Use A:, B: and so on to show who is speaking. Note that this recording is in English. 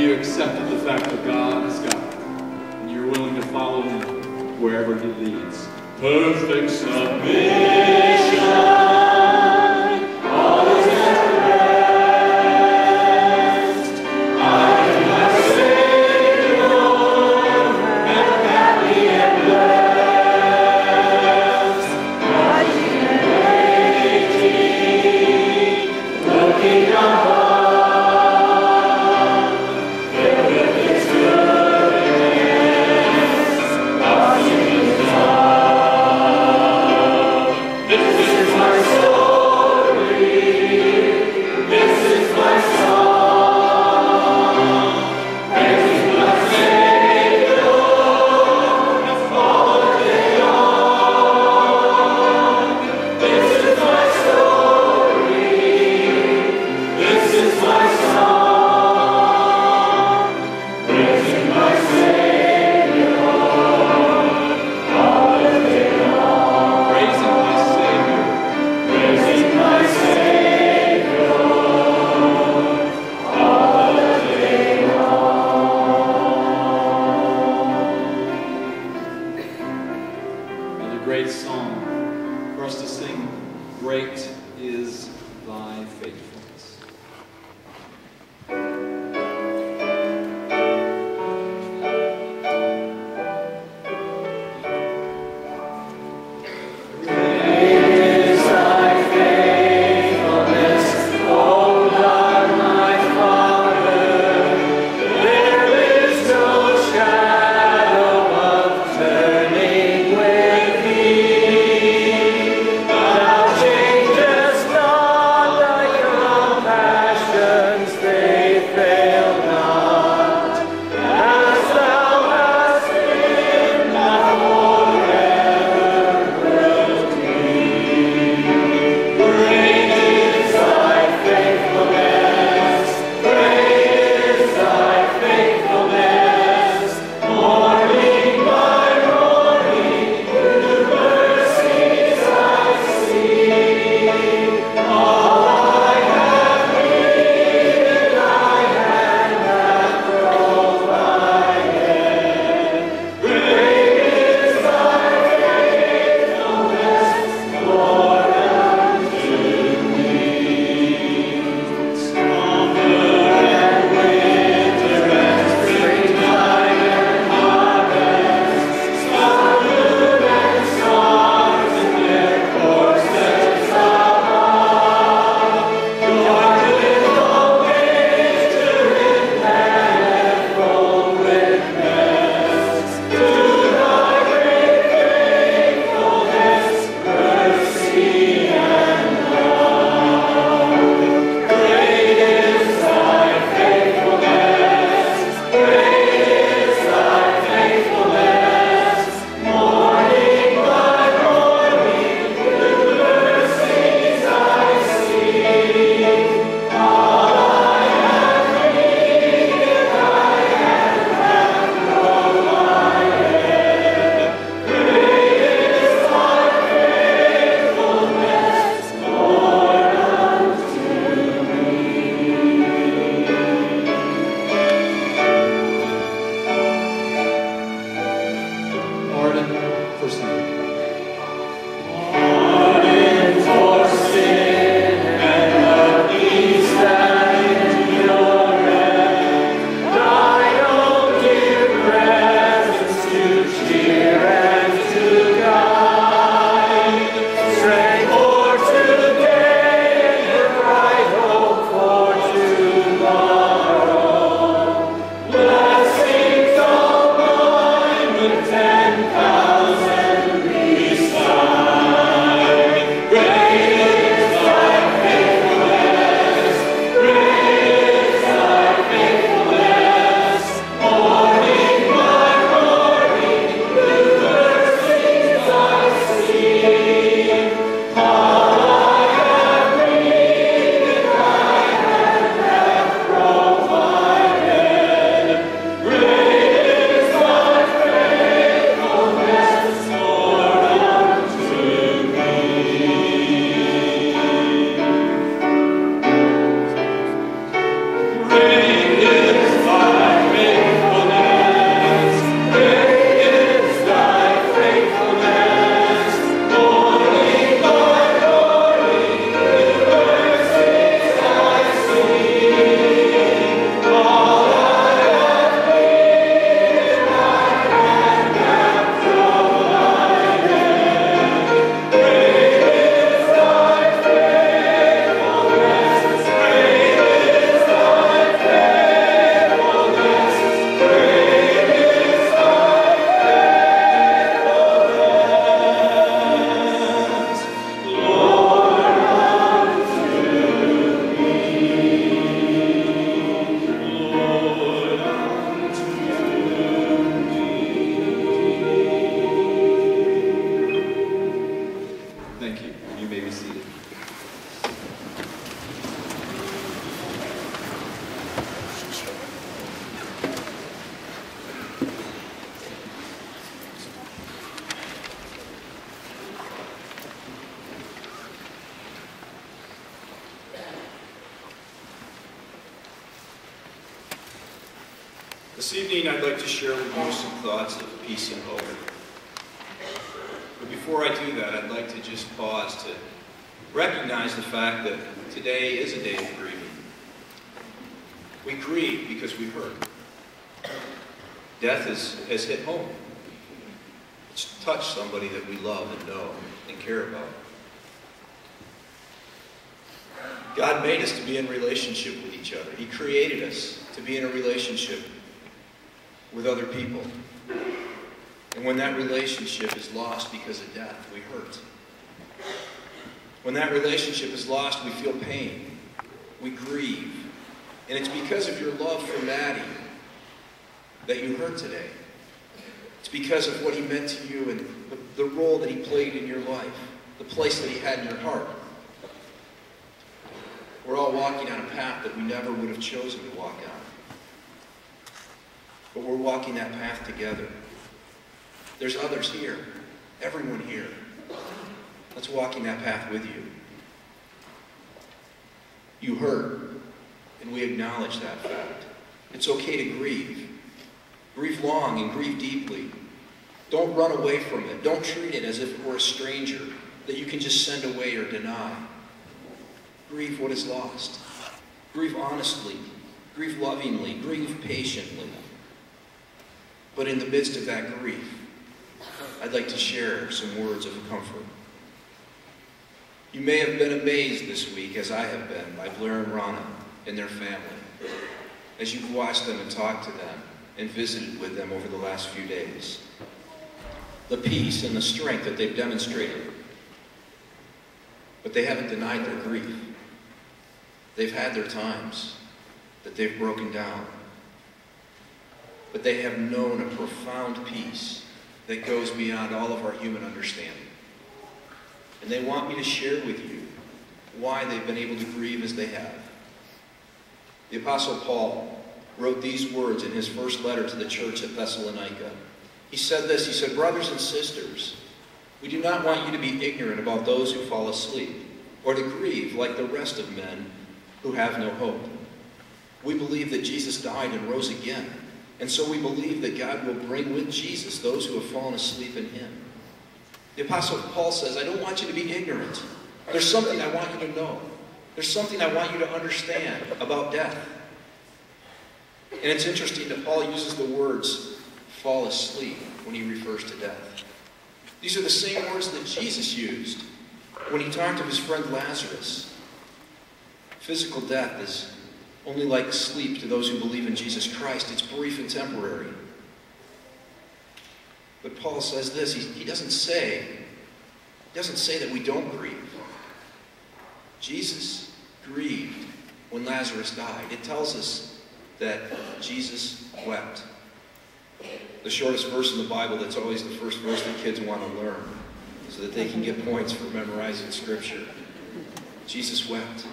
A: you accepted the fact that God is God, and you're willing to follow Him wherever He leads. Perfect submission. All is at rest. I am my Savior, and happy and blessed. Watching and waiting, looking above, filled with His goodness, watching His love. This is my
B: This evening I'd like to share with you some thoughts of peace and hope. But before I do that, I'd like to just pause to recognize the fact that today is a day of grieving. We grieve because we hurt. Death has hit home. It's touched somebody that we love and know and care about. God made us to be in relationship with each other. He created us to be in a relationship with other people. And when that relationship is lost because of death, we hurt. When that relationship is lost, we feel pain. We grieve. And it's because of your love for Matti that you hurt today. It's because of what he meant to you and the role that he played in your life, the place that he had in your heart. We're all walking on a path that we never would have chosen to walk on. But we're walking that path together. There's others here, everyone here. Let's walk in that path with you. You hurt, and we acknowledge that fact. It's okay to grieve. Grieve long and grieve deeply. Don't run away from it. Don't treat it as if it were a stranger that you can just send away or deny. Grieve what is lost. Grieve honestly. Grieve lovingly. Grieve patiently. But in the midst of that grief, I'd like to share some words of comfort. You may have been amazed this week, as I have been, by Blair and Rana and their family, as you've watched them and talked to them and visited with them over the last few days. The peace and the strength that they've demonstrated. But they haven't denied their grief. They've had their times that they've broken down. But they have known a profound peace that goes beyond all of our human understanding. And they want me to share with you why they've been able to grieve as they have. The Apostle Paul wrote these words in his first letter to the church at Thessalonica. He said this, he said, "Brothers and sisters, we do not want you to be ignorant about those who fall asleep, or to grieve like the rest of men who have no hope. We believe that Jesus died and rose again, and so we believe that God will bring with Jesus those who have fallen asleep in him." The Apostle Paul says, I don't want you to be ignorant. There's something I want you to know. There's something I want you to understand about death. And it's interesting that Paul uses the words fall asleep when he refers to death. These are the same words that Jesus used when he talked of his friend Lazarus. Physical death is only like sleep to those who believe in Jesus Christ. It's brief and temporary. But Paul says this, he doesn't say that we don't grieve. Jesus grieved when Lazarus died. It tells us that Jesus wept. The shortest verse in the Bible, that's always the first verse that kids want to learn so that they can get points for memorizing Scripture. Jesus wept.